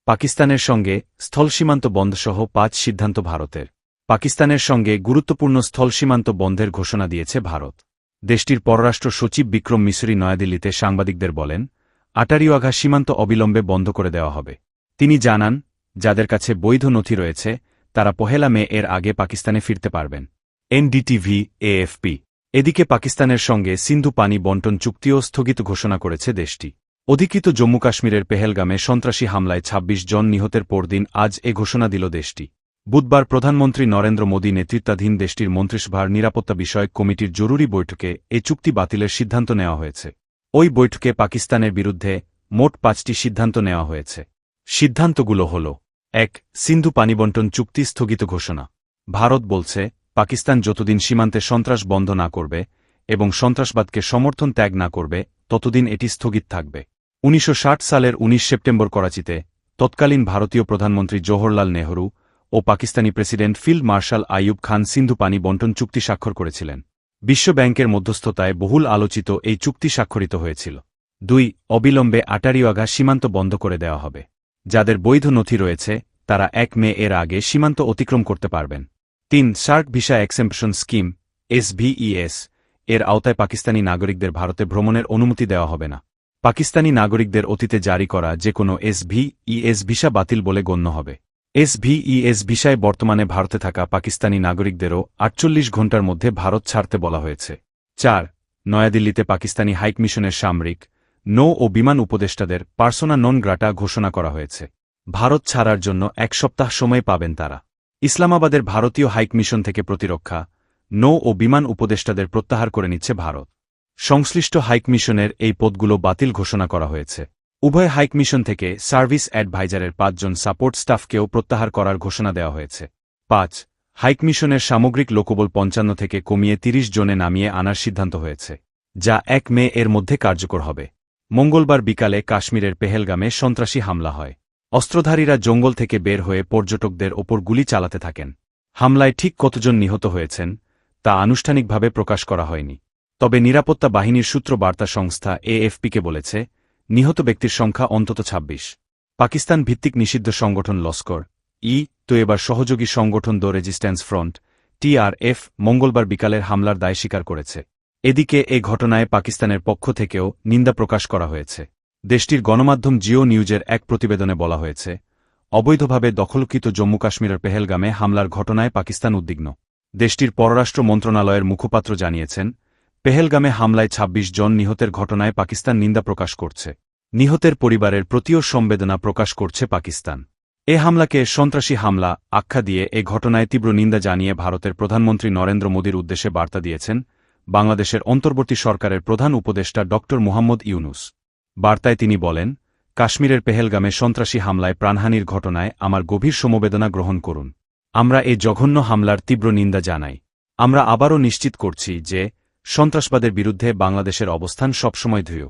পাকিস্তানের সঙ্গে স্থলসীমান্ত বন্ধসহ ৫ সিদ্ধান্ত ভারতের। পাকিস্তানের সঙ্গে গুরুত্বপূর্ণ স্থলসীমান্ত বন্ধের ঘোষণা দিয়েছে ভারত। দেশটির পররাষ্ট্র সচিব বিক্রম মিসরি নয়াদিল্লিতে সাংবাদিকদের বলেন, আটারিওয়াঘা সীমান্ত অবিলম্বে বন্ধ করে দেওয়া হবে। তিনি জানান, যাদের কাছে বৈধ নথি রয়েছে তারা ১ মে এর আগে পাকিস্তানে ফিরতে পারবেন। NDTV, AFP. এদিকে পাকিস্তানের সঙ্গে সিন্ধু পানি বণ্টন চুক্তিও স্থগিত ঘোষণা করেছে দেশটি। অধিকৃত জম্মু কাশ্মীরের পেহেলগামে সন্ত্রাসী হামলায় ২৬ জন নিহতের পরদিন আজ এ ঘোষণা দিল দেশটি। বুধবার প্রধানমন্ত্রী নরেন্দ্র মোদী নেতৃত্বাধীন দেশটির মন্ত্রিসভার নিরাপত্তা বিষয়ক কমিটির জরুরি বৈঠকে এ চুক্তি বাতিলের সিদ্ধান্ত নেওয়া হয়েছে। ওই বৈঠকে পাকিস্তানের বিরুদ্ধে মোট ৫টি সিদ্ধান্ত নেওয়া হয়েছে। সিদ্ধান্তগুলো হল: ১. সিন্ধু পানিবণ্টন চুক্তি স্থগিত ঘোষণা। ভারত বলছে, পাকিস্তান যতদিন সীমান্তে সন্ত্রাস বন্ধ না করবে এবং সন্ত্রাসবাদকে সমর্থন ত্যাগ না করবে ততদিন এটি স্থগিত থাকবে। ১৯৬০ সালের ১৯ সেপ্টেম্বর করাচিতে তৎকালীন ভারতীয় প্রধানমন্ত্রী জওহরলাল নেহরু ও Pakistani president field marshal Ayub Khan Sindhu পানি বণ্টন চুক্তি স্বাক্ষর করেছিলেন। বিশ্ব ব্যাংকের মধ্যস্থতায় বহুল আলোচিত এই চুক্তি স্বাক্ষরিত হয়েছিল। ২. অবিলম্বে আটারিওয়াঘা সীমান্ত বন্ধ করে দেওয়া হবে। যাদের বৈধ নথি রয়েছে তারা ১ মে এর আগে সীমান্ত অতিক্রম করতে পারবেন। ৩. সার্ক ভিসা এক্সেম্পশন স্কিম SVES এর আওতায় পাকিস্তানি নাগরিকদের ভারতে ভ্রমণের অনুমতি দেওয়া হবে না। পাকিস্তানি নাগরিকদের অতীতে জারি করা যে কোনো SVES ভিসা বাতিল বলে গণ্য হবে। SVES ভিসায় বর্তমানে ভারতে থাকা পাকিস্তানি নাগরিকদেরও ৪৮ ঘণ্টার মধ্যে ভারত ছাড়তে বলা হয়েছে। ৪. নয়াদিল্লিতে পাকিস্তানি হাইকমিশনের সামরিক, নৌ ও বিমান উপদেষ্টাদের পার্সোনা নন গ্রাটা ঘোষণা করা হয়েছে। ভারত ছাড়ার জন্য ১ সপ্তাহ সময় পাবেন তারা। ইসলামাবাদের ভারতীয় হাইকমিশন থেকে প্রতিরক্ষা, নৌ ও বিমান উপদেষ্টাদের প্রত্যাহার করে নিচ্ছে ভারত। সংশ্লিষ্ট হাইকমিশনের এই পদগুলো বাতিল ঘোষণা করা হয়েছে। উভয় হাইকমিশন থেকে সার্ভিস অ্যাডভাইজারের ৫ জন সাপোর্ট স্টাফকেও প্রত্যাহার করার ঘোষণা দেওয়া হয়েছে। ৫. হাইকমিশনের সামগ্রিক লোকবল ৫৫ থেকে কমিয়ে ৩০ জনে নামিয়ে আনার সিদ্ধান্ত হয়েছে, যা ১ মে এর মধ্যে কার্যকর হবে। মঙ্গলবার বিকালে কাশ্মীরের পেহেলগামে সন্ত্রাসী হামলা হয়। অস্ত্রধারীরা জঙ্গল থেকে বের হয়ে পর্যটকদের ওপর গুলি চালাতে থাকেন। হামলায় ঠিক কতজন নিহত হয়েছেন তা আনুষ্ঠানিকভাবে প্রকাশ করা হয়নি। তবে নিরাপত্তা বাহিনীর সূত্র বার্তা সংস্থা AFPকে বলেছে, নিহত ব্যক্তির সংখ্যা অন্তত ২৬। পাকিস্তান ভিত্তিক নিষিদ্ধ সংগঠন লস্কর-ই তৈয়বার সহযোগী সংগঠন দ্য রেজিস্ট্যান্স ফ্রন্ট TRF মঙ্গলবার বিকালের হামলার দায় স্বীকার করেছে। এদিকে এ ঘটনায় পাকিস্তানের পক্ষ থেকেও নিন্দা প্রকাশ করা হয়েছে। দেশটির গণমাধ্যম জিও নিউজের এক প্রতিবেদনে বলা হয়েছে, অবৈধভাবে দখলকৃত জম্মু কাশ্মীরের পেহেলগামে হামলার ঘটনায় পাকিস্তান উদ্বিগ্ন। দেশটির পররাষ্ট্র মন্ত্রণালয়ের মুখপাত্র জানিয়েছেন, পেহেলগামে হামলায় ২৬ জন নিহতের ঘটনায় পাকিস্তান নিন্দা প্রকাশ করছে। নিহতের পরিবারের প্রতিও সমবেদনা প্রকাশ করছে পাকিস্তান। এ হামলাকে সন্ত্রাসী হামলা আখ্যা দিয়ে এ ঘটনায় তীব্র নিন্দা জানিয়ে ভারতের প্রধানমন্ত্রী নরেন্দ্র মোদীর উদ্দেশ্যে বার্তা দিয়েছেন বাংলাদেশের অন্তর্বর্তী সরকারের প্রধান উপদেষ্টা ড মুহাম্মদ ইউনুস। বার্তায় তিনি বলেন, কাশ্মীরের পেহেলগামে সন্ত্রাসী হামলায় প্রাণহানির ঘটনায় আমার গভীর সমবেদনা গ্রহণ করুন। আমরা এ জঘন্য হামলার তীব্র নিন্দা জানাই। আমরা আবারও নিশ্চিত করছি যে সন্ত্রাসবাদের বিরুদ্ধে বাংলাদেশের অবস্থান সবসময় দৃঢ়।